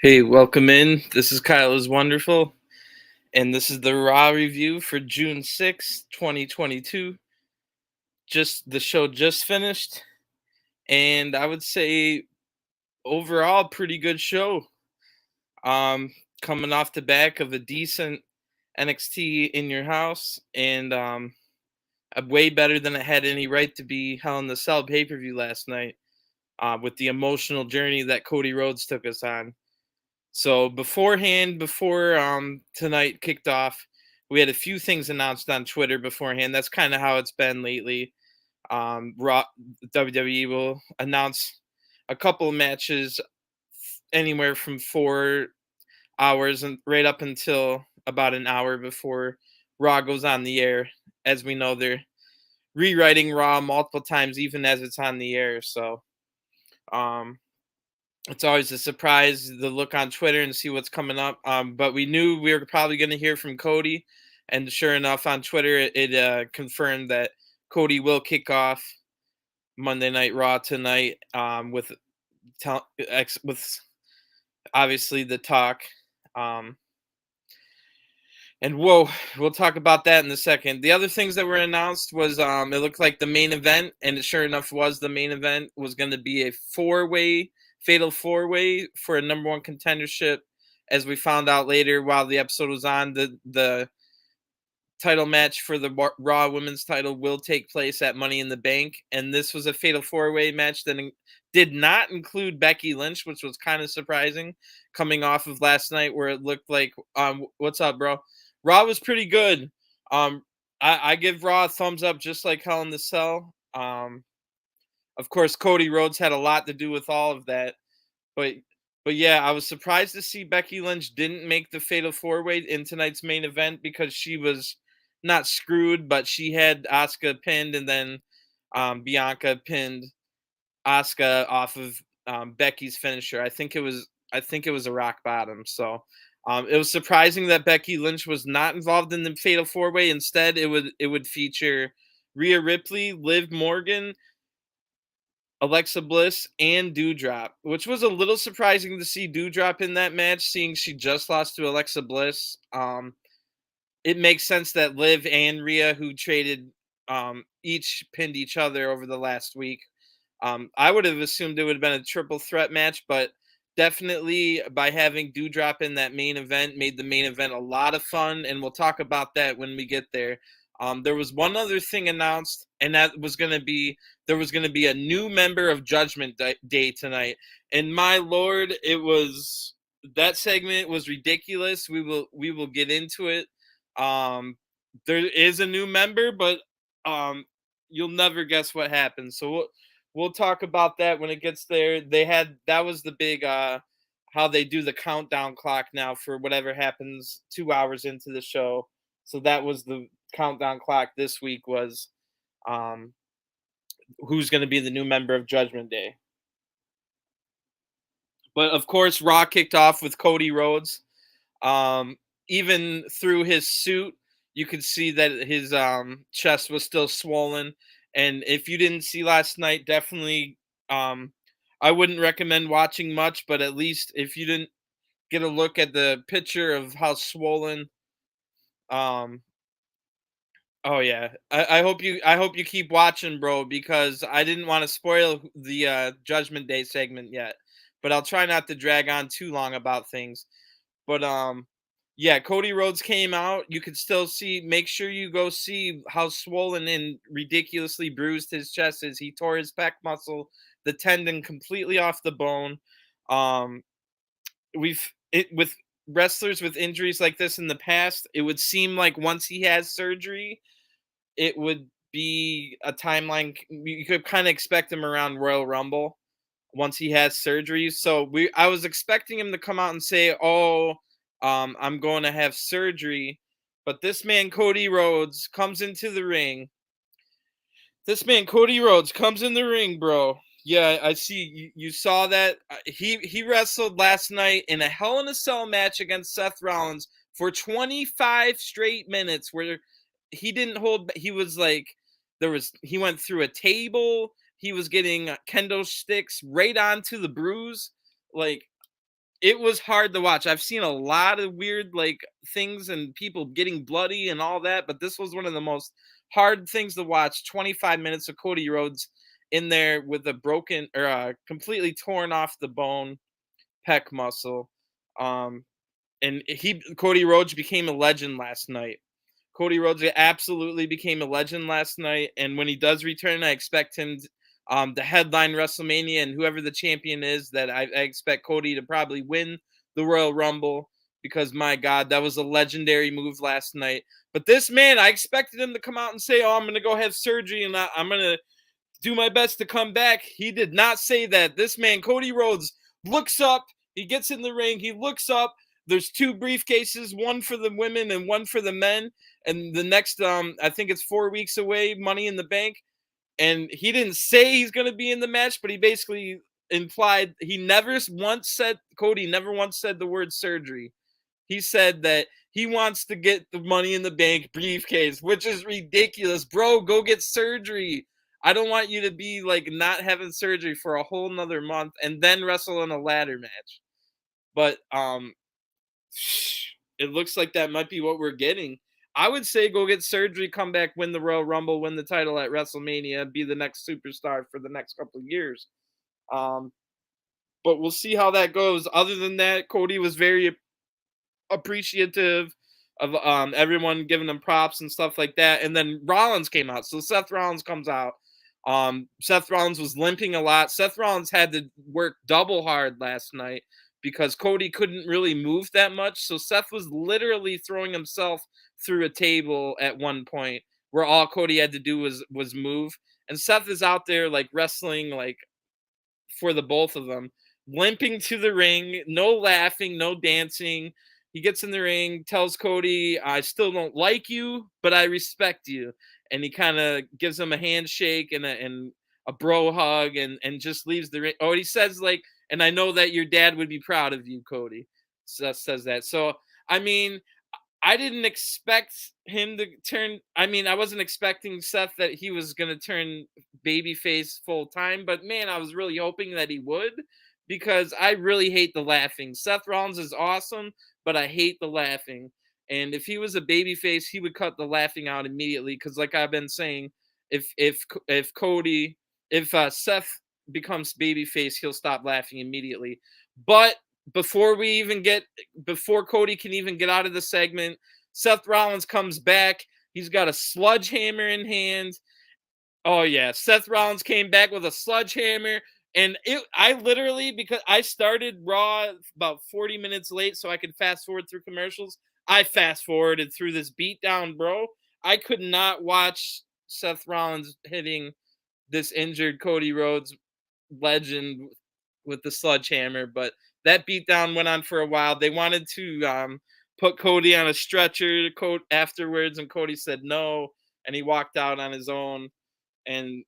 Hey, welcome in. This is Kyle is Wonderful, and this is the Raw review for June 6th, 2022. Just the show just finished, and I would say overall pretty good show. Um Coming off the back of a decent NXT in your house and way better than it had any right to be. Hell in the Cell pay-per-view last night, with the emotional journey that Cody Rhodes took us on. So beforehand, before tonight kicked off, we had a few things announced on Twitter beforehand. That's kind of how it's been lately. Raw WWE will announce a couple of matches anywhere from 4 hours and right up until about an hour before Raw goes on the air. As we know, they're rewriting Raw multiple times, even as it's on the air. So um, it's always a surprise to look on Twitter and see what's coming up. But we knew we were probably going to hear from Cody, and sure enough, on Twitter it confirmed that Cody will kick off Monday Night Raw tonight, with obviously the talk. Um, and we'll talk about that in a second. The other things that were announced was it looked like the main event, and it sure enough was the main event, was going to be a fatal four-way for a number one contendership. As we found out later while the episode was on, the title match for the Raw Women's title will take place at Money in the Bank, and this was a fatal four-way match that did not include Becky Lynch, which was kind of surprising, coming off of last night where it looked like what's up, bro? Raw was pretty good. I give Raw a thumbs up, just like Hell in the Cell. Of course, Cody Rhodes had a lot to do with all of that, but yeah, I was surprised to see Becky Lynch didn't make the fatal four-way in tonight's main event, because she was not screwed, but she had Asuka pinned, and then Bianca pinned Asuka off of Becky's finisher. I think it was a rock bottom. So it was surprising that Becky Lynch was not involved in the fatal four-way. Instead, it would feature Rhea Ripley, Liv Morgan, Alexa Bliss, and Doudrop, which was a little surprising to see Doudrop in that match, seeing she just lost to Alexa Bliss. It makes sense that Liv and Rhea, who traded, each pinned each other over the last week. I would have assumed it would have been a triple threat match, but definitely by having Doudrop in that main event made the main event a lot of fun, and we'll talk about that when we get there. There was one other thing announced, and that was going to be there was going to be a new member of Judgment Day tonight. And my lord, that segment was ridiculous. We will get into it. There is a new member, but you'll never guess what happens. So we'll talk about that when it gets there. That was the big how they do the countdown clock now for whatever happens 2 hours into the show. So that was the countdown clock this week, was um who's going to be the new member of Judgment Day. But of course, Raw kicked off with Cody Rhodes. Um, Even through his suit, you could see that his chest was still swollen. And if you didn't see last night, definitely, I wouldn't recommend watching much, but at least if you didn't get a look at the picture of how swollen, um, oh yeah, I hope you keep watching, bro, because I didn't want to spoil the Judgment Day segment yet, but I'll try not to drag on too long about things. But yeah, Cody Rhodes came out. You could still see. Make sure you go see how swollen and ridiculously bruised his chest is. He tore his pec muscle, the tendon completely off the bone. Um, with wrestlers with injuries like this in the past, it would seem like once he has surgery, it would be a timeline. You could kind of expect him around Royal Rumble once he has surgery. So I was expecting him to come out and say, "Oh, I'm going to have surgery," but this man Cody Rhodes comes into the ring. This man Cody Rhodes comes in the ring, bro. Yeah, I see. You saw that. He wrestled last night in a Hell in a Cell match against Seth Rollins for 25 straight minutes, where he didn't hold. He was like, he went through a table. He was getting kendo sticks right onto the bruise. Like, it was hard to watch. I've seen a lot of weird like things and people getting bloody and all that, but this was one of the most hard things to watch. 25 minutes of Cody Rhodes in there with a broken or completely torn off the bone pec muscle. Um, and Cody Rhodes became a legend last night. Cody Rhodes absolutely became a legend last night, and when he does return, I expect him to headline WrestleMania, and whoever the champion is, that I expect Cody to probably win the Royal Rumble because my God, that was a legendary move last night. But this man, I expected him to come out and say, "Oh, I'm going to go have surgery and I'm going to do my best to come back." He did not say that. This man, Cody Rhodes, looks up. He gets in the ring. He looks up. There's two briefcases, one for the women and one for the men. And the next, I think it's 4 weeks away, Money in the Bank. And he didn't say he's going to be in the match, but he basically implied Cody never once said the word surgery. He said that he wants to get the Money in the Bank briefcase, which is ridiculous. Bro, go get surgery. I don't want you to be like not having surgery for a whole nother month and then wrestle in a ladder match. But it looks like that might be what we're getting. I would say go get surgery, come back, win the Royal Rumble, win the title at WrestleMania, be the next superstar for the next couple of years. But we'll see how that goes. Other than that, Cody was very appreciative of everyone giving him props and stuff like that. And then Rollins came out. So Seth Rollins comes out. Seth Rollins was limping a lot. Seth Rollins had to work double hard last night because Cody couldn't really move that much. So Seth was literally throwing himself through a table at one point where all Cody had to do was move. And Seth is out there like wrestling like for the both of them, limping to the ring, no laughing, no dancing. He gets in the ring, tells Cody, "I still don't like you, but I respect you." And he kind of gives him a handshake and a bro hug and just leaves the ring. Oh, he says like, "And I know that your dad would be proud of you," Cody says that. So, I mean, I didn't expect him to turn. I mean, I wasn't expecting Seth that he was going to turn babyface full time, but man, I was really hoping that he would because I really hate the laughing. Seth Rollins is awesome, but I hate the laughing. And if he was a babyface, he would cut the laughing out immediately because, like I've been saying, if Cody, if Seth becomes babyface, he'll stop laughing immediately. But before Cody can even get out of the segment, Seth Rollins comes back. He's got a sledgehammer in hand. Oh yeah, Seth Rollins came back with a sledgehammer, and I literally, because I started Raw about 40 minutes late so I could fast forward through commercials, I fast forwarded through this beatdown, bro. I could not watch Seth Rollins hitting this injured Cody Rhodes legend with the sledgehammer, but that beatdown went on for a while. They wanted to put Cody on a stretcher afterwards, and Cody said no, and he walked out on his own. And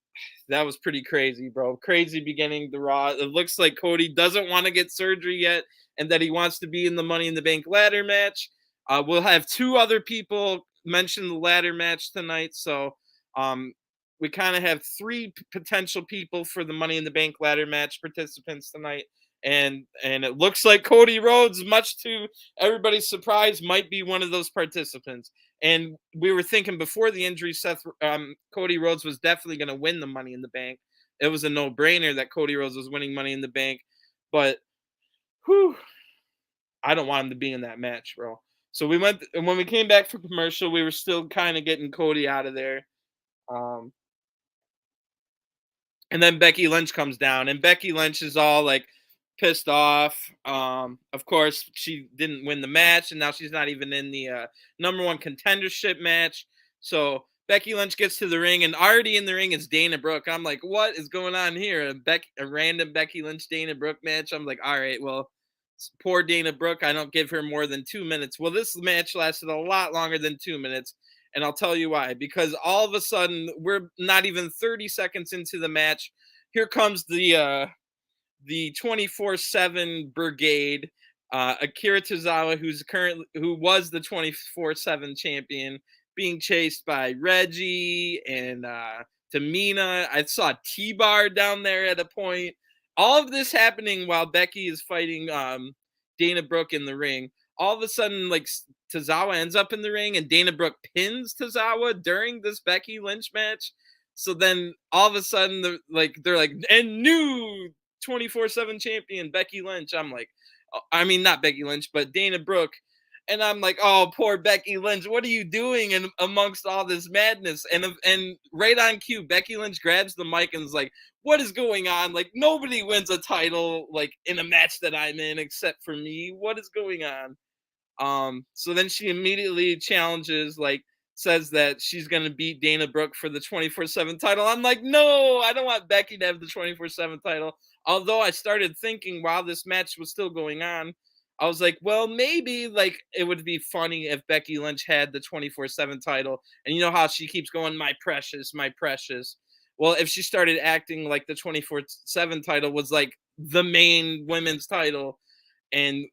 that was pretty crazy, bro. Crazy beginning the Raw. It looks like Cody doesn't want to get surgery yet and that he wants to be in the Money in the Bank ladder match. We'll have two other people mention the ladder match tonight. So we kind of have three potential people for the Money in the Bank ladder match participants tonight. And it looks like Cody Rhodes, much to everybody's surprise, might be one of those participants. And we were thinking before the injury, Cody Rhodes was definitely going to win the Money in the Bank. It was a no-brainer that Cody Rhodes was winning Money in the Bank. But, I don't want him to be in that match, bro. So when we came back from commercial, we were still kind of getting Cody out of there. And then Becky Lynch comes down, and Becky Lynch is all like pissed off. Of course, she didn't win the match, and now she's not even in the number one contendership match. So Becky Lynch gets to the ring, and already in the ring is Dana Brooke. I'm like, what is going on here? A random Becky Lynch Dana Brooke match. I'm like, all right, well, poor Dana Brooke. I don't give her more than 2 minutes. Well, this match lasted a lot longer than 2 minutes. And I'll tell you why. Because all of a sudden, we're not even 30 seconds into the match. Here comes the 24/7 brigade. Akira Tozawa, who was the 24/7 champion, being chased by Reggie and Tamina. I saw T-Bar down there at a point. All of this happening while Becky is fighting Dana Brooke in the ring. All of a sudden, like Tozawa ends up in the ring, and Dana Brooke pins Tozawa during this Becky Lynch match. So then all of a sudden, they're like, and new 24/7 champion Becky Lynch. I'm like, I mean, not Becky Lynch, but Dana Brooke. And I'm like, oh, poor Becky Lynch. What are you doing in amongst all this madness? And right on cue, Becky Lynch grabs the mic and is like, what is going on? Like, nobody wins a title like in a match that I'm in except for me. What is going on? So then she immediately challenges, like, says that she's gonna beat Dana Brooke for the 24/7 title. I'm like, no, I don't want Becky to have the 24/7 title. Although I started thinking while this match was still going on, I was like, well, maybe like it would be funny if Becky Lynch had the 24/7 title. And you know how she keeps going, my precious, my precious. Well, if she started acting like the 24/7 title was like the main women's title and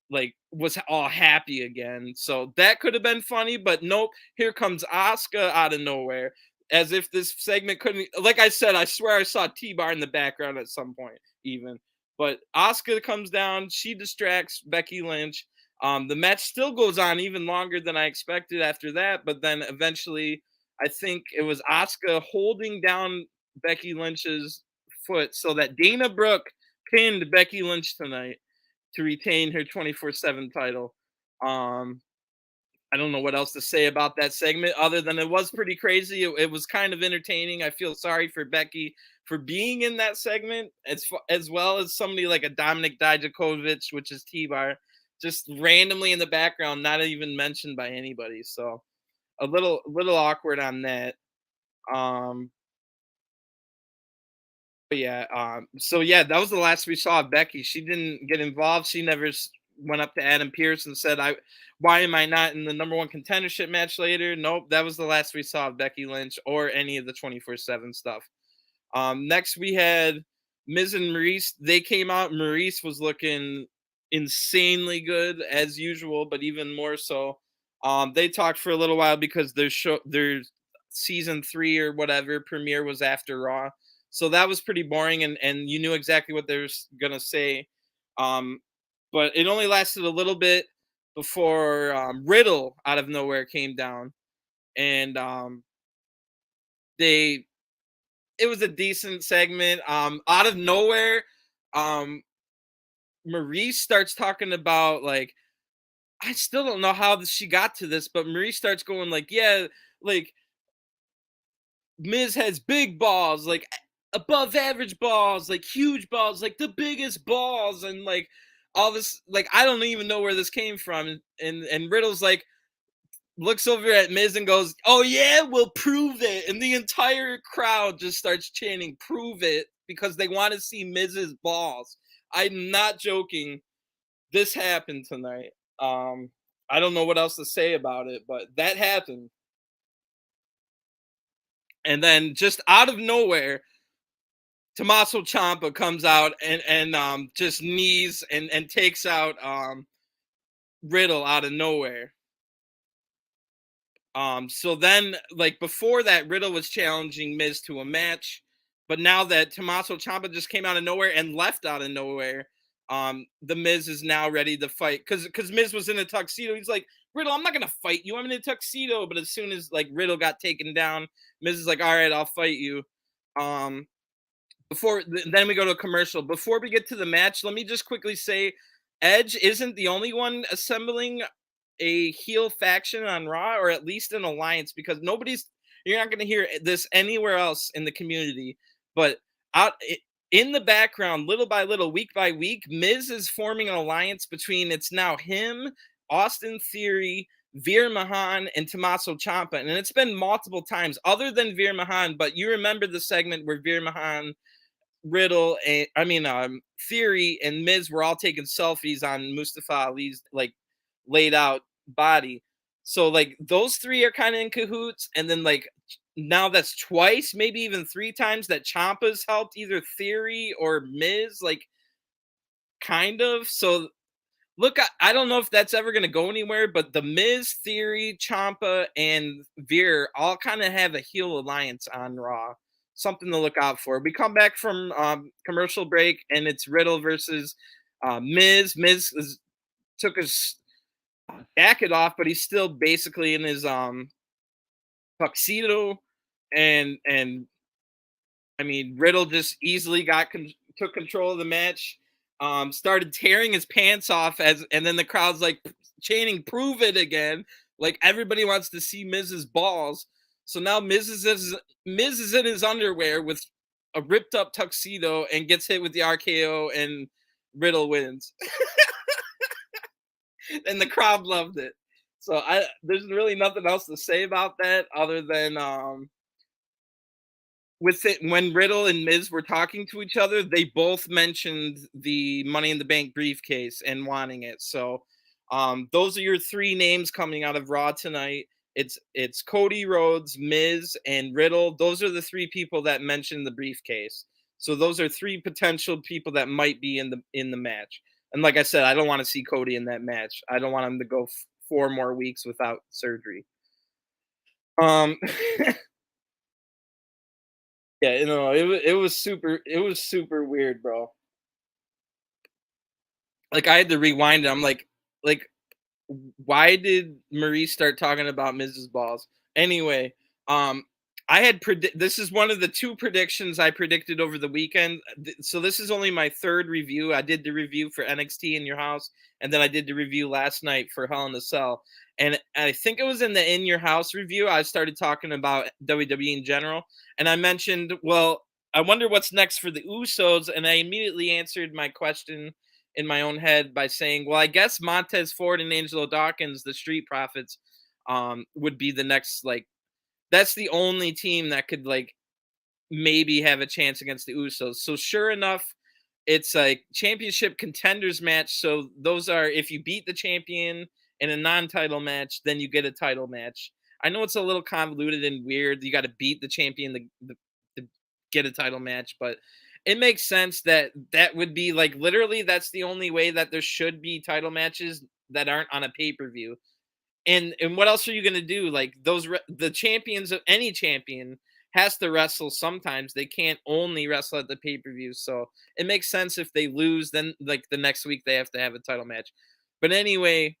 like was all happy again. So that could have been funny, but nope. Here comes Asuka out of nowhere. As if this segment couldn't, like I said, I swear I saw T-Bar in the background at some point, even. But Asuka comes down, she distracts Becky Lynch. The match still goes on even longer than I expected after that, but then eventually I think it was Asuka holding down Becky Lynch's foot so that Dana Brooke pinned Becky Lynch tonight to retain her 24/7 title. Um, I don't know what else to say about that segment other than it was pretty crazy. It was kind of entertaining. I feel sorry for Becky for being in that segment as well as somebody like a Dominik Dijakovic, which is T-Bar, just randomly in the background, not even mentioned by anybody. So a little awkward on that. Um, but yeah, so yeah, that was the last we saw of Becky. She didn't get involved. She never went up to Adam Pearce and said, why am I not in the number one contendership match later?" Nope, that was the last we saw of Becky Lynch or any of the 24/7 stuff. Next we had Miz and Maryse. They came out. Maryse was looking insanely good as usual, but even more so. They talked for a little while because their season 3 or whatever premiere was after Raw. So that was pretty boring, and you knew exactly what they were gonna say. Um, but it only lasted a little bit before Riddle out of nowhere came down, and they it was a decent segment. Out of nowhere, um, Maryse starts talking about like I still don't know how she got to this, but Maryse starts going like, yeah, like Miz has big balls, like above average balls, like huge balls, like the biggest balls, and like all this, like I don't even know where this came from. And Riddle's like looks over at Miz and goes, "Oh yeah, we'll prove it." And the entire crowd just starts chanting, "Prove it," because they want to see Miz's balls. I'm not joking. This happened tonight. I don't know what else to say about it, but that happened. And then just out of nowhere, Tommaso Ciampa comes out and just knees and takes out Riddle out of nowhere. So then like before that, Riddle was challenging Miz to a match, but now that Tommaso Ciampa just came out of nowhere and left out of nowhere, the Miz is now ready to fight because Miz was in a tuxedo. He's like, Riddle, I'm not gonna fight you. I'm in a tuxedo. But as soon as like Riddle got taken down, Miz is like, all right, I'll fight you. Um, then we go to a commercial. Before we get to the match, let me just quickly say Edge isn't the only one assembling a heel faction on Raw, or at least an alliance, because you're not going to hear this anywhere else in the community. But out in the background, little by little, week by week, Miz is forming an alliance between it's now him, Austin Theory, Veer Mahan, and Tommaso Ciampa. And it's been multiple times other than Veer Mahan, but you remember the segment where Veer Mahan, Riddle, and Theory and Miz were all taking selfies on Mustafa Ali's like laid out body. So like those three are kind of in cahoots, and then like now that's twice, maybe even 3 times that Ciampa's helped either Theory or Miz, like kind of. So look, I don't know if that's ever going to go anywhere, but the Miz, Theory, Ciampa, and Veer all kind of have a heel alliance on Raw. Something to look out for. We come back from commercial break, and it's Riddle versus Miz. Miz is took his jacket off, but he's still basically in his tuxedo, and I mean, Riddle just easily took control of the match. Started tearing his pants off and then the crowd's like chanting, "Prove it again!" Like everybody wants to see Miz's balls. So now Miz is in his underwear with a ripped up tuxedo and gets hit with the RKO, and Riddle wins. And the crowd loved it. So there's really nothing else to say about that other than with it when Riddle and Miz were talking to each other, they both mentioned the Money in the Bank briefcase and wanting it. So those are your three names coming out of Raw tonight. It's Cody Rhodes, Miz, and Riddle. Those are the three people that mentioned the briefcase. So those are three potential people that might be in the match. And like I said, I don't want to see Cody in that match. I don't want him to go 4 more weeks without surgery. Um Yeah, it was super weird, bro. Like I had to rewind it. I'm like why did Maryse start talking about Mrs. Balls? Anyway, um, I had this is one of the two predictions I predicted over the weekend. So this is only my third review. I did the review for NXT in Your House, and then I did the review last night for Hell in a Cell. And I think it was in the In Your House review I started talking about WWE in general, and I mentioned, well, I wonder what's next for the Usos, and I immediately answered my question in my own head by saying, well, I guess Montez Ford and Angelo Dawkins, the Street Profits, would be the next, like, that's the only team that could, like, maybe have a chance against the Usos. So sure enough, it's a championship contenders match. So those are, if you beat the champion in a non-title match, then you get a title match. I know it's a little convoluted and weird. You got to beat the champion to get a title match, but it makes sense that that would be like literally that's the only way that there should be title matches that aren't on a pay-per-view. And what else are you going to do? Like the champions of any champion has to wrestle sometimes. They can't only wrestle at the pay-per-view. So it makes sense if they lose, then like the next week they have to have a title match. But anyway,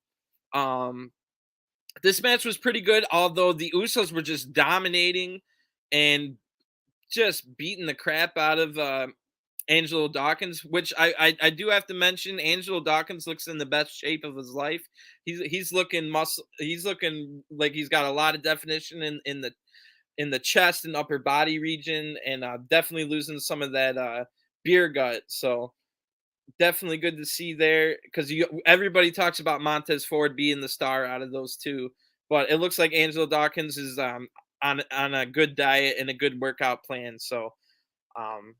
um this match was pretty good, although the Usos were just dominating and just beating the crap out of Angelo Dawkins, which I do have to mention. Angelo Dawkins looks in the best shape of his life. He's looking muscle. He's looking like he's got a lot of definition in the chest and upper body region, and definitely losing some of that beer gut. So definitely good to see there because everybody talks about Montez Ford being the star out of those two, but it looks like Angelo Dawkins is on a good diet and a good workout plan. So um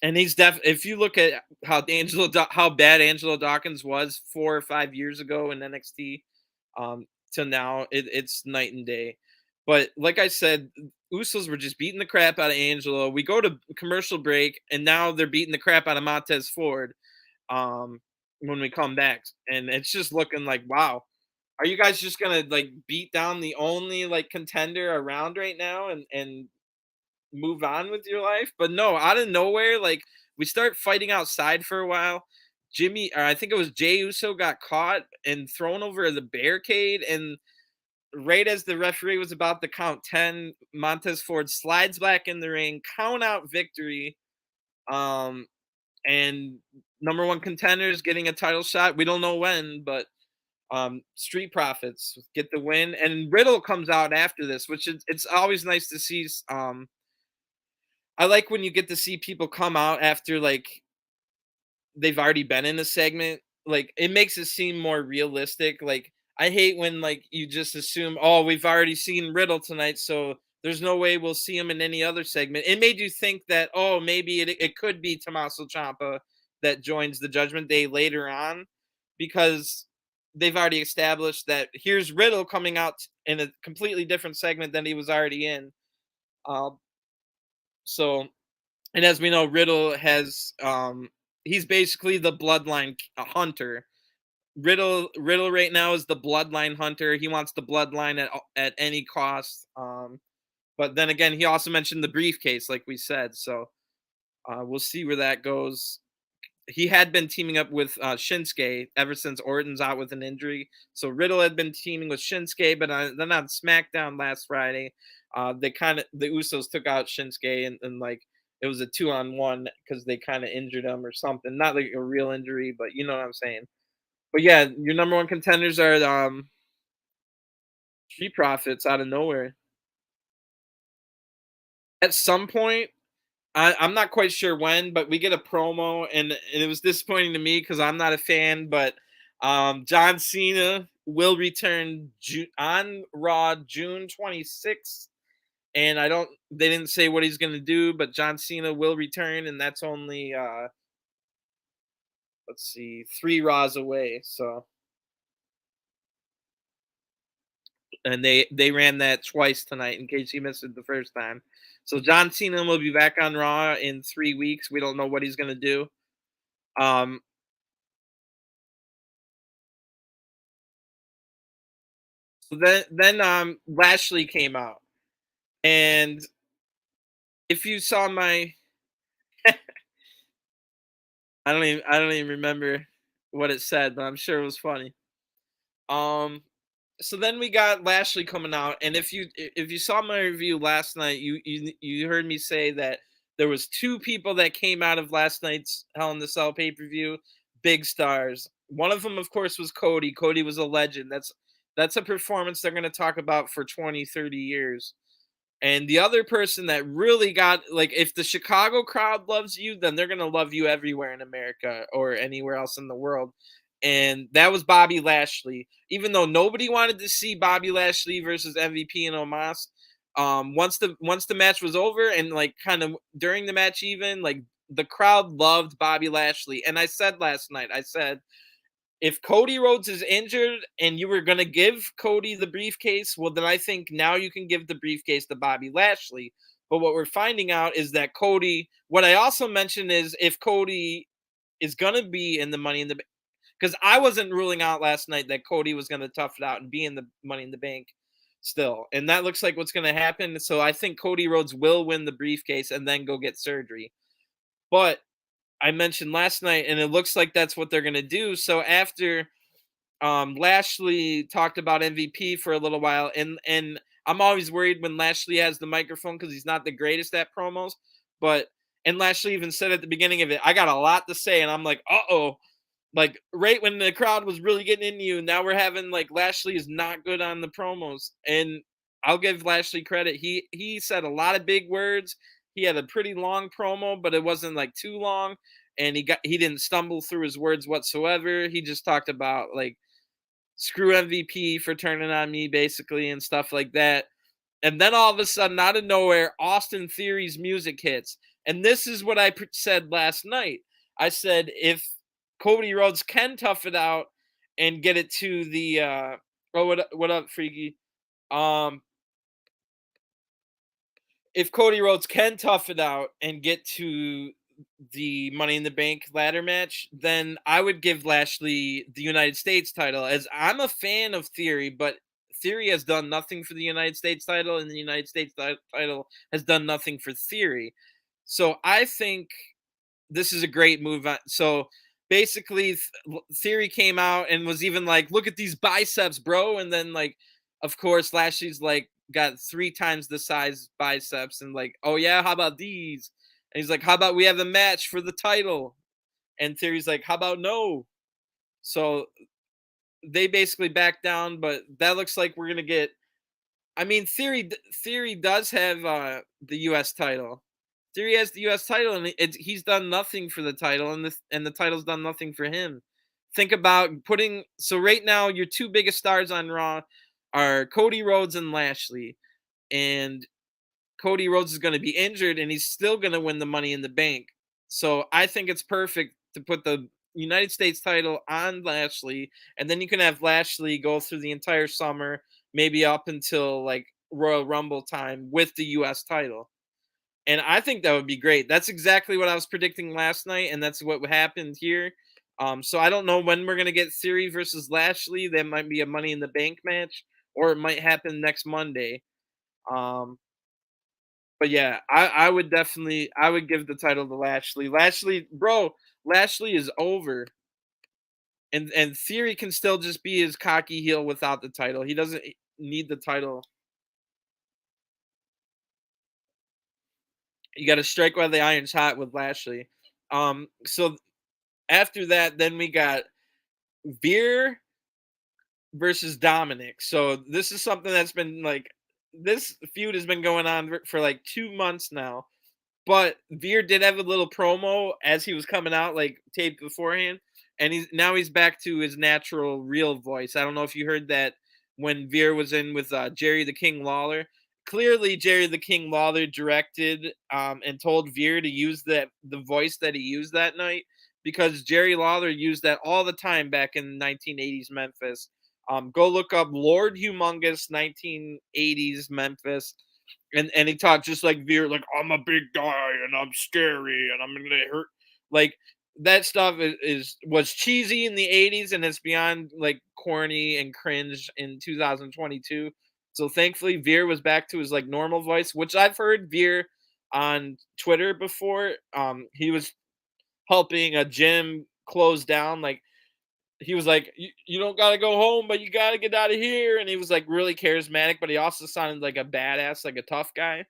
and he's if you look at how bad Angelo Dawkins was 4 or 5 years ago in NXT, to now it's night and day. But like I said, Usos were just beating the crap out of Angelo. We go to commercial break, and now they're beating the crap out of Montez Ford. When we come back, and it's just looking like, wow, are you guys just gonna like beat down the only like contender around right now and move on with your life? But no, out of nowhere, like we start fighting outside for a while. Jimmy, or I think it was Jey Uso, got caught and thrown over the barricade, and right as the referee was about to count 10, Montez Ford slides back in the ring, count out victory. And number one contenders getting a title shot. We don't know when, but Street Profits get the win, and Riddle comes out after this, which is it's always nice to see. I like when you get to see people come out after like they've already been in a segment. Like it makes it seem more realistic. Like I hate when like you just assume, oh, we've already seen Riddle tonight, so there's no way we'll see him in any other segment. It made you think that, oh, maybe it could be Tommaso Ciampa that joins the Judgment Day later on, because they've already established that here's Riddle coming out in a completely different segment than he was already in. Um, so and as we know, Riddle has he's basically the bloodline hunter. Riddle right now is the bloodline hunter. He wants the bloodline at any cost. But then again, he also mentioned the briefcase, like we said. So we'll see where that goes. he had been teaming up with Shinsuke ever since Orton's out with an injury. So Riddle had been teaming with Shinsuke, but then on SmackDown last Friday, the Usos took out Shinsuke, and like it was a 2-on-1 because they kind of injured him or something. Not like a real injury, but you know what I'm saying. But yeah, your number one contenders are Street Profits out of nowhere. At some point, I'm not quite sure when, but we get a promo, and it was disappointing to me because I'm not a fan. But John Cena will return on Raw June 26th, and I don't. They didn't say what he's gonna do, but John Cena will return, and that's only let's see, 3 Raws away. So, and they ran that twice tonight in case you missed it the first time. So John Cena will be back on Raw in 3 weeks. We don't know what he's gonna do. Um, so then Lashley came out, and if you saw my, I don't even remember what it said, but I'm sure it was funny. Um, so then we got Lashley coming out, and if you saw my review last night, you heard me say that there was 2 people that came out of last night's Hell in the Cell pay-per-view, big stars. One of them, of course, was Cody. Cody was a legend. That's a performance they're going to talk about for 20, 30 years. And the other person that really got, like, if the Chicago crowd loves you, then they're gonna love you everywhere in America or anywhere else in the world. And that was Bobby Lashley. Even though nobody wanted to see Bobby Lashley versus MVP and Omos, once the match was over and like kind of during the match, even like the crowd loved Bobby Lashley. And I said last night, I said if Cody Rhodes is injured and you were going to give Cody the briefcase, well, then I think now you can give the briefcase to Bobby Lashley. But what we're finding out is that Cody, what I also mentioned is if Cody is going to be in the Money in the Bank, because I wasn't ruling out last night that Cody was going to tough it out and be in the Money in the Bank still. And that looks like what's going to happen. So I think Cody Rhodes will win the briefcase and then go get surgery. But I mentioned last night, and it looks like that's what they're going to do. So after Lashley talked about MVP for a little while, and I'm always worried when Lashley has the microphone because he's not the greatest at promos. But and Lashley even said at the beginning of it, I got a lot to say, and I'm like, uh-oh. Like right when the crowd was really getting into you, now we're having like Lashley is not good on the promos. And I'll give Lashley credit. He said a lot of big words. He had a pretty long promo, but it wasn't like too long. And he didn't stumble through his words whatsoever. He just talked about like screw MVP for turning on me, basically, and stuff like that. And then all of a sudden, out of nowhere, Austin Theory's music hits. And this is what I said last night. I said, if Cody Rhodes can tough it out and get it to the, what up, Freaky? Um, if Cody Rhodes can tough it out and get to the Money in the Bank ladder match, then I would give Lashley the United States title. As I'm a fan of Theory, but Theory has done nothing for the United States title, and the United States title has done nothing for Theory. So I think this is a great move. So basically, Theory came out and was even like, "Look at these biceps, bro!" And then like, of course, Lashley's like got 3 times the size biceps, and like, "Oh yeah, how about these?" And he's like, "How about we have a match for the title?" And Theory's like, "How about no?" So they basically back down, but that looks like we're gonna get. I mean, Theory does have the U.S. title. Theory has the U.S. title, and he's done nothing for the title, and the title's done nothing for him. Think about putting. So right now, your 2 biggest stars on Raw are Cody Rhodes and Lashley, and Cody Rhodes is going to be injured, and he's still going to win the Money in the Bank. So I think it's perfect to put the United States title on Lashley, and then you can have Lashley go through the entire summer, maybe up until like Royal Rumble time with the U.S. title. And I think that would be great. That's exactly what I was predicting last night, and that's what happened here. So I don't know when we're gonna get Theory versus Lashley. That might be a Money in the Bank match, or it might happen next Monday. Um, but yeah, I would give the title to Lashley. Lashley, bro, Lashley is over, and Theory can still just be his cocky heel without the title. He doesn't need the title. You got to strike while the iron's hot with Lashley. So after that, then we got Veer versus Dominik. So this is something that's been like this feud has been going on for like 2 months now. But Veer did have a little promo as he was coming out, like taped beforehand, and he's back to his natural, real voice. I don't know if you heard that when Veer was in with Jerry the King Lawler. Clearly, Jerry the King Lawler directed and told Veer to use the voice that he used that night because Jerry Lawler used that all the time back in 1980s Memphis. Go look up Lord Humongous 1980s Memphis, and he talked just like Veer, like I'm a big guy and I'm scary and I'm gonna hurt. Like that stuff was cheesy in the 80s and it's beyond like corny and cringe in 2022. So thankfully Veer was back to his like normal voice, which I've heard Veer on Twitter before. He was helping a gym close down, like he was like, you don't got to go home, but you got to get out of here. And he was like really charismatic, but he also sounded like a badass, like a tough guy.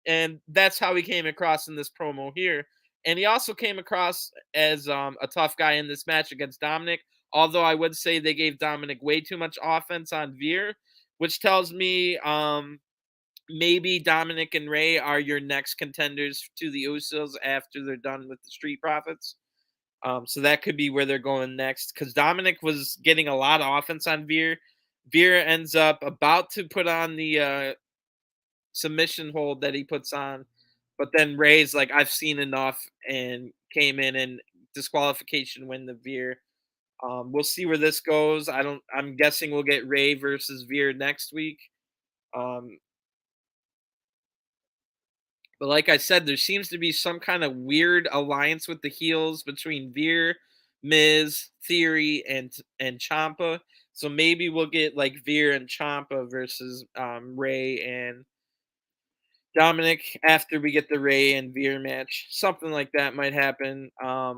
And that's how he came across in this promo here. And he also came across as a tough guy in this match against Dominik. Although I would say they gave Dominik way too much offense on Veer, which tells me maybe Dominik and Ray are your next contenders to the Usos after they're done with the Street Profits. So that could be where they're going next because Dominik was getting a lot of offense on Veer. Veer ends up about to put on the submission hold that he puts on, but then Ray's like, I've seen enough and came in and disqualification win the Veer. We'll see where this goes. I'm guessing we'll get Ray versus Veer next week. Um, But like I said, there seems to be some kind of weird alliance with the heels between Veer, Miz, Theory, and Ciampa. So maybe we'll get like Veer and Ciampa versus Ray and Dominik after we get the Ray and Veer match. Something like that might happen. But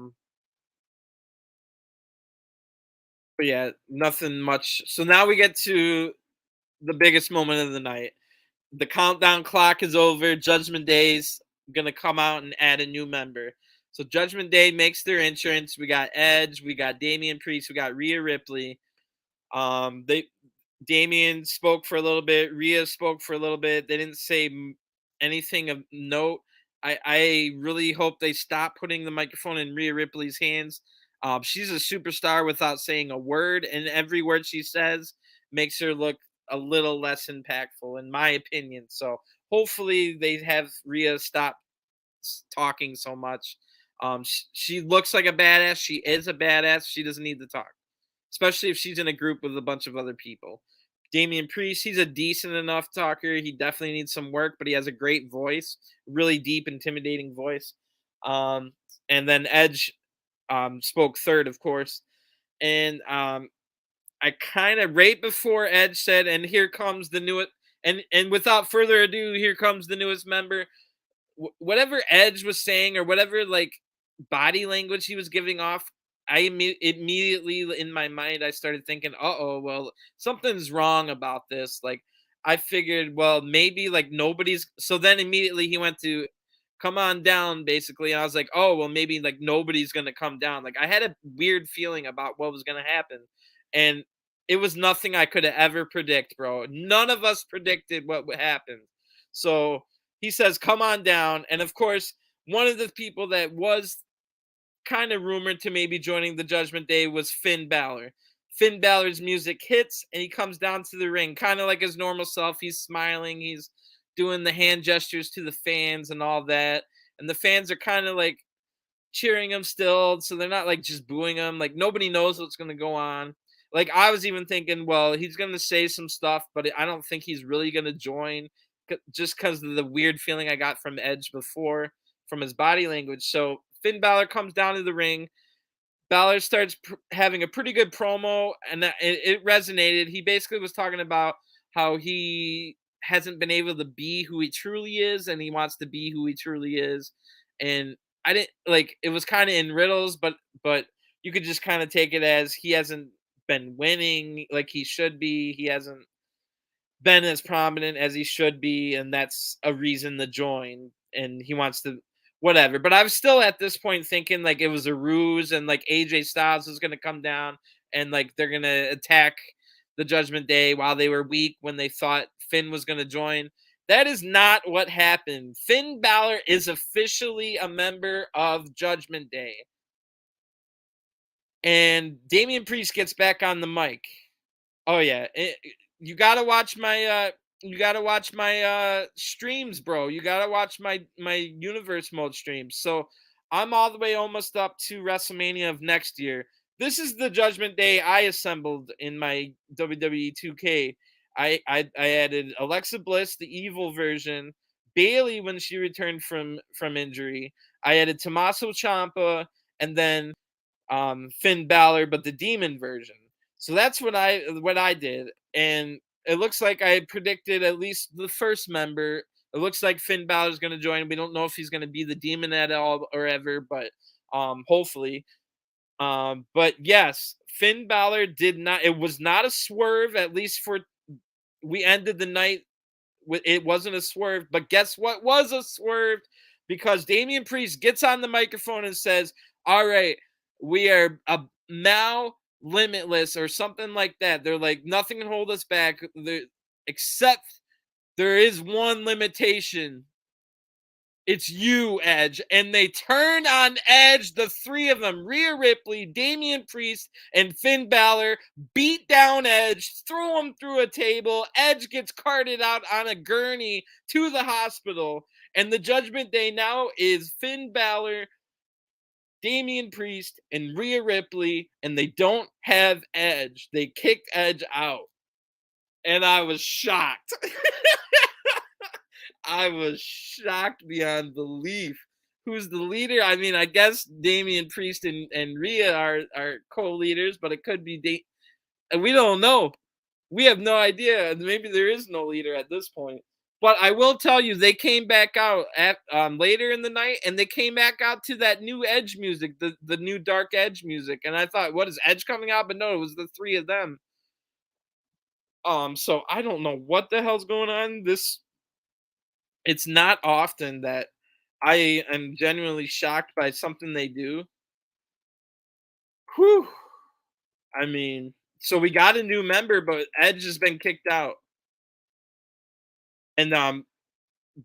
yeah, nothing much. So now we get to the biggest moment of the night. The countdown clock is over. Judgment Day's gonna come out and add a new member. So Judgment Day makes their entrance. We got Edge, we got Damian Priest, we got Rhea Ripley. They Damian spoke for a little bit. Rhea spoke for a little bit. They didn't say anything of note. I really hope they stop putting the microphone in Rhea Ripley's hands. She's a superstar without saying a word, and every word she says makes her look a little less impactful, in my opinion. So hopefully they have Rhea stop talking so much. She looks like a badass. She is a badass. She doesn't need to talk, especially if she's in a group with a bunch of other people. Damian Priest, he's a decent enough talker. He definitely needs some work, but he has a great voice, really deep, intimidating voice. And then Edge spoke third, of course. And I kind of right before Edge said, "And here comes the newest," and without further ado, here comes the newest member. Whatever Edge was saying or whatever like body language he was giving off, I immediately in my mind I started thinking, "Uh oh, well something's wrong about this." Like I figured, well maybe like nobody's. So then immediately he went to come on down basically, and I was like, "Oh well, maybe like nobody's gonna come down." Like I had a weird feeling about what was gonna happen, and it was nothing I could have ever predict, bro. None of us predicted what would happen. So he says, "Come on down." And of course, one of the people that was kind of rumored to maybe joining the Judgment Day was Finn Balor. Finn Balor's music hits and he comes down to the ring, kind of like his normal self. He's smiling, he's doing the hand gestures to the fans and all that. And the fans are kind of like cheering him still, so they're not like just booing him. Like nobody knows what's going to go on. Like I was even thinking, well, he's going to say some stuff, but I don't think he's really going to join just because of the weird feeling I got from Edge before from his body language. So Finn Balor comes down to the ring. Balor starts having a pretty good promo, and it resonated. He basically was talking about how he hasn't been able to be who he truly is, and he wants to be who he truly is. And I didn't like it was kind of in riddles, but you could just kind of take it as he hasn't been winning like he should be. He hasn't been as prominent as he should be, and that's a reason to join. And he wants to whatever. But I was still at this point thinking like it was a ruse, and like AJ Styles is gonna come down and like they're gonna attack the Judgment Day while they were weak when they thought Finn was gonna join. That is not what happened. Finn Balor is officially a member of Judgment Day. And Damian Priest gets back on the mic. Oh yeah, you gotta watch my streams, bro. You gotta watch my universe mode streams. So I'm all the way almost up to WrestleMania of next year. This is the Judgment Day I assembled in my WWE 2K. I added Alexa Bliss, the evil version, Bailey when she returned from injury. I added Tommaso Ciampa, and then Finn Balor, but the demon version. So that's what I did, and it looks like I predicted at least the first member. It looks like Finn Balor is going to join. We don't know if he's going to be the demon at all or ever, but hopefully. But yes, Finn Balor did not. It was not a swerve. At least for we ended the night with it wasn't a swerve. But guess what was a swerve? Because Damian Priest gets on the microphone and says, "All right, we are now limitless," or something like that. They're like, nothing can hold us back, except there is one limitation. It's you, Edge. And they turn on Edge, the three of them, Rhea Ripley, Damian Priest, and Finn Balor, beat down Edge, throw him through a table. Edge gets carted out on a gurney to the hospital. And the Judgment Day now is Finn Balor, Damian Priest, and Rhea Ripley, and they don't have Edge. They kicked Edge out. And I was shocked. I was shocked beyond belief. Who's the leader? I mean, I guess Damian Priest and Rhea are co-leaders, but it could be and we don't know. We have no idea. Maybe there is no leader at this point. But I will tell you, they came back out at later in the night, and they came back out to that new Edge music, the new Dark Edge music. And I thought, what is Edge coming out? But no, it was the three of them. So I don't know what the hell's going on. It's not often that I am genuinely shocked by something they do. Whew. I mean, so we got a new member, but Edge has been kicked out. And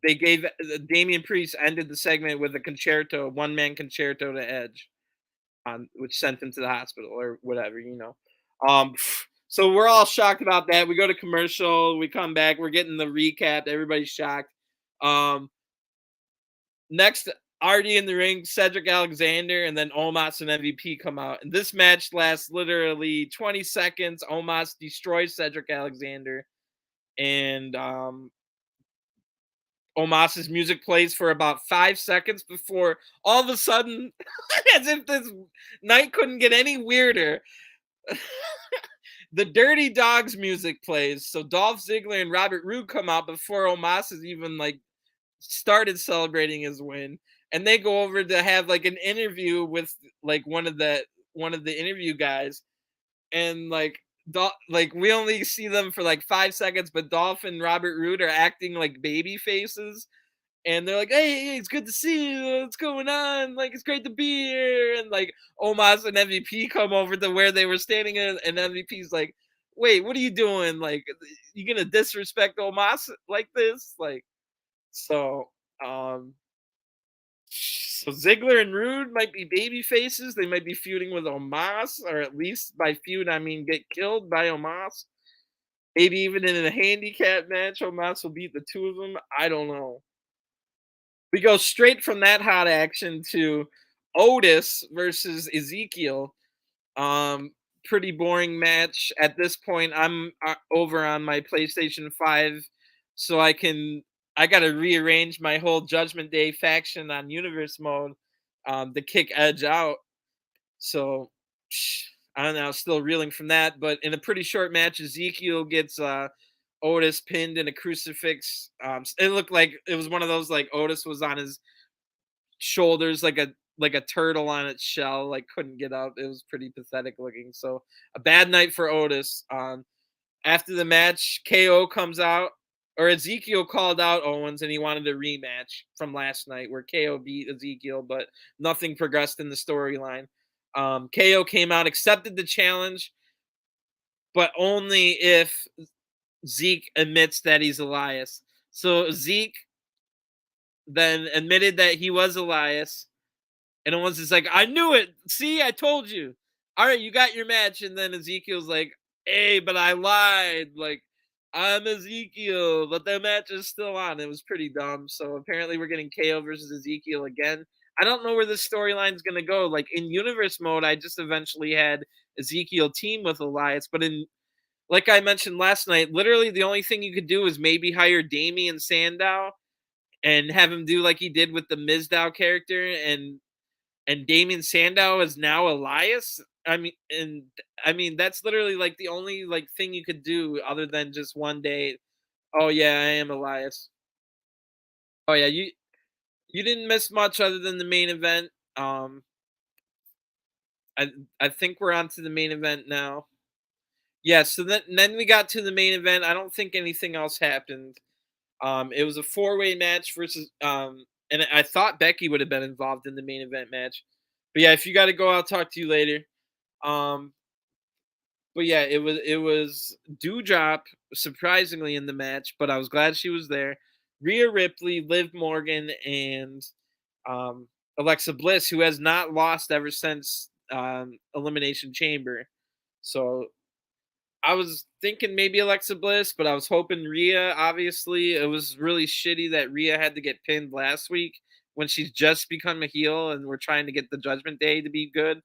they gave Damian Priest ended the segment with a concerto, one man concerto to Edge, which sent him to the hospital or whatever. Um, so we're all shocked about that. We go to commercial, we come back, we're getting the recap. Everybody's shocked. Next, already in the ring, Cedric Alexander, and then Omos and MVP come out. And this match lasts literally 20 seconds. Omos destroys Cedric Alexander, and Omos's music plays for about 5 seconds before all of a sudden, as if this night couldn't get any weirder, the Dirty Dogs music plays. So Dolph Ziggler and Robert Roode come out before Omos has even like started celebrating his win, and they go over to have like an interview with like one of the interview guys, and like we only see them for like 5 seconds, but Dolph and Robert Roode are acting like baby faces, and they're like, hey, it's good to see you, what's going on, like it's great to be here. And like Omos and MVP come over to where they were standing, and MVP's like, wait, what are you doing, like you gonna disrespect Omos like this, like. So so Ziggler and Rude might be baby faces. They might be feuding with Omos, or at least by feud I mean get killed by Omos. Maybe even in a handicap match, Omos will beat the two of them. I don't know. We go straight from that hot action to Otis versus Ezekiel. Pretty boring match. At this point, I'm over on my PlayStation 5, so I got to rearrange my whole Judgment Day faction on Universe mode to kick Edge out. So I don't know, still reeling from that. But in a pretty short match, Ezekiel gets Otis pinned in a crucifix. It looked like it was one of those like Otis was on his shoulders like a turtle on its shell, like couldn't get up. It was pretty pathetic looking. So a bad night for Otis. After the match, KO comes out, or Ezekiel called out Owens, and he wanted a rematch from last night where KO beat Ezekiel, but nothing progressed in the storyline. KO came out, accepted the challenge, but only if Zeke admits that he's Elias. So Zeke then admitted that he was Elias, and Owens is like, I knew it. See, I told you. All right, you got your match. And then Ezekiel's like, hey, but I lied. Like, I'm Ezekiel, but the match is still on. It was pretty dumb. So apparently we're getting KO versus Ezekiel again. I don't know where this storyline's going to go. Like in universe mode, I just eventually had Ezekiel team with Elias. But in, like I mentioned last night, literally the only thing you could do is maybe hire Damian Sandow and have him do like he did with the Mizdow character, and Damian Sandow is now Elias. I mean that's literally like the only like thing you could do other than just one day. Oh yeah, I am Elias. Oh yeah, you didn't miss much other than the main event. I I think we're on to the main event now. Yeah, so then we got to the main event. I don't think anything else happened. It was a four-way match versus and I thought Becky would have been involved in the main event match. But yeah, if you got to go, I'll talk to you later. Um, but yeah, it was Dewdrop surprisingly in the match, but I was glad she was there. Rhea Ripley, Liv Morgan, and um, Alexa Bliss, who has not lost ever since Elimination Chamber. So I was thinking maybe Alexa Bliss, but I was hoping Rhea. Obviously, it was really shitty that Rhea had to get pinned last week when she's just become a heel, and we're trying to get the Judgment Day to be good.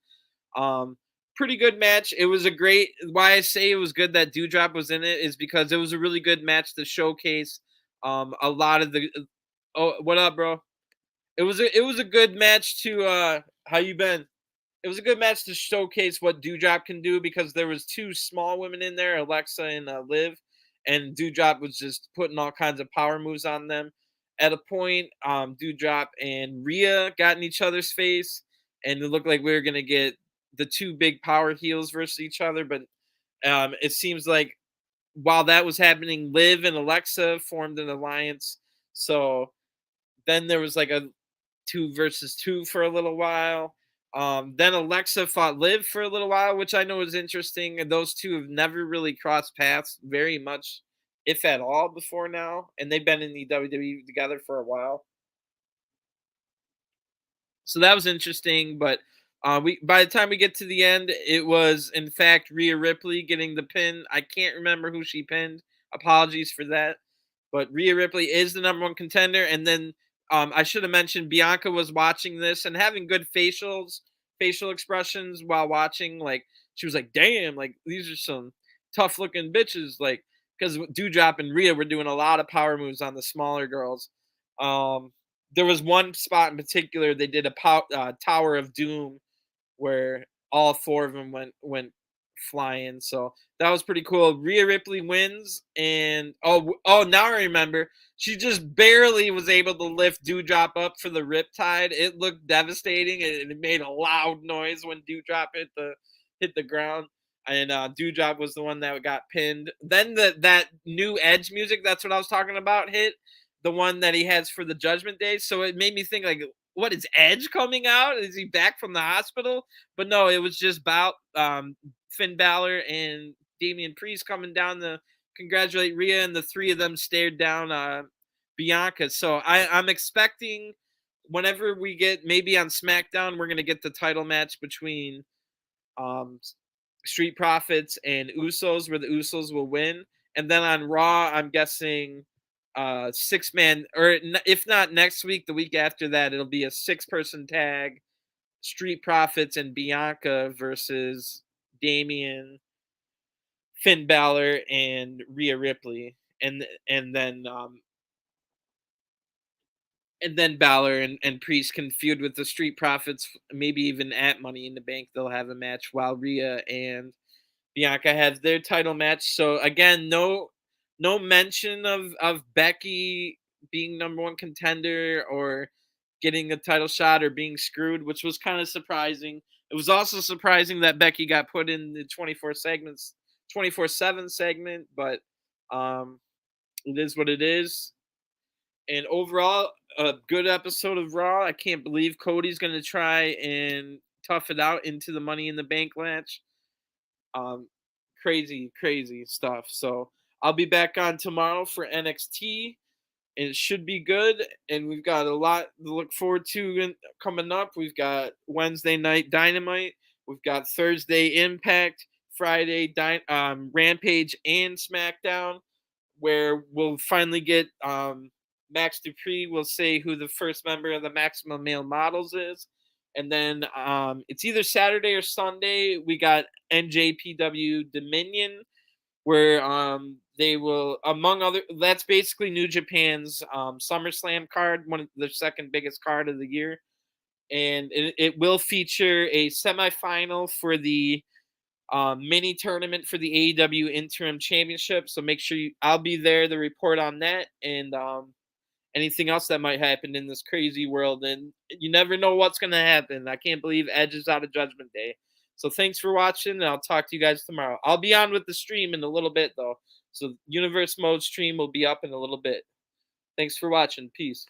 Um, Pretty good match. It was a great. Why I say it was good that Dewdrop was in it is because it was a really good match to showcase a lot of the. Oh, what up, bro? It was a good match to. How you been? It was a good match to showcase what Dewdrop can do because there was two small women in there, Alexa and Liv, and Dewdrop was just putting all kinds of power moves on them. At a point, Dewdrop and Rhea got in each other's face, and it looked like we were gonna get the two big power heels versus each other. But it seems like while that was happening, Liv and Alexa formed an alliance. So then there was like a two versus two for a little while. Then Alexa fought Liv for a little while, which I know is interesting. And those two have never really crossed paths very much, if at all, before now. And they've been in the WWE together for a while. So that was interesting. But we by the time we get to the end, it was in fact Rhea Ripley getting the pin. I can't remember who she pinned. Apologies for that. But Rhea Ripley is the number one contender. And then I should have mentioned Bianca was watching this and having good facial expressions while watching. Like she was like, "Damn, like these are some tough looking bitches." Like because Dewdrop and Rhea were doing a lot of power moves on the smaller girls. There was one spot in particular they did a Tower of Doom where all four of them went flying. So that was pretty cool. Rhea Ripley wins, and now I remember. She just barely was able to lift Dewdrop up for the Riptide. It looked devastating, and it made a loud noise when Dewdrop hit the ground. And Dewdrop was the one that got pinned. Then that new Edge music, that's what I was talking about, hit the one that he has for the Judgment Day. So it made me think like, what is Edge coming out? Is he back from the hospital? But no, it was just about Finn Balor and Damian Priest coming down to congratulate Rhea, and the three of them stared down Bianca. So I'm expecting whenever we get maybe on SmackDown, we're gonna get the title match between um, Street Profits and Usos, where the Usos will win, and then on Raw, I'm guessing six man, or if not next week, the week after that, it'll be a 6-person tag. Street Profits and Bianca versus Damian, Finn Balor, and Rhea Ripley, and then Balor and Priest can feud with the Street Profits. Maybe even at Money in the Bank, they'll have a match while Rhea and Bianca have their title match. So again, no mention of Becky being number one contender or getting a title shot or being screwed, which was kind of surprising. It was also surprising that Becky got put in the 24/7 segment, but it is what it is. And overall, a good episode of Raw. I can't believe Cody's going to try and tough it out into the Money in the Bank match. Crazy, crazy stuff. So I'll be back on tomorrow for NXT, and it should be good. And we've got a lot to look forward to coming up. We've got Wednesday night Dynamite. We've got Thursday Impact, Friday Rampage and SmackDown, where we'll finally get Max Dupree will say who the first member of the Maximum Male Models is. And then it's either Saturday or Sunday. We got NJPW Dominion, where they will, among other, that's basically New Japan's SummerSlam card, one of the second biggest card of the year. And it will feature a semifinal for the mini tournament for the AEW Interim Championship. So make sure I'll be there to report on that and anything else that might happen in this crazy world. And you never know what's going to happen. I can't believe Edge is out of Judgment Day. So thanks for watching, and I'll talk to you guys tomorrow. I'll be on with the stream in a little bit, though. So Universe Mode stream will be up in a little bit. Thanks for watching. Peace.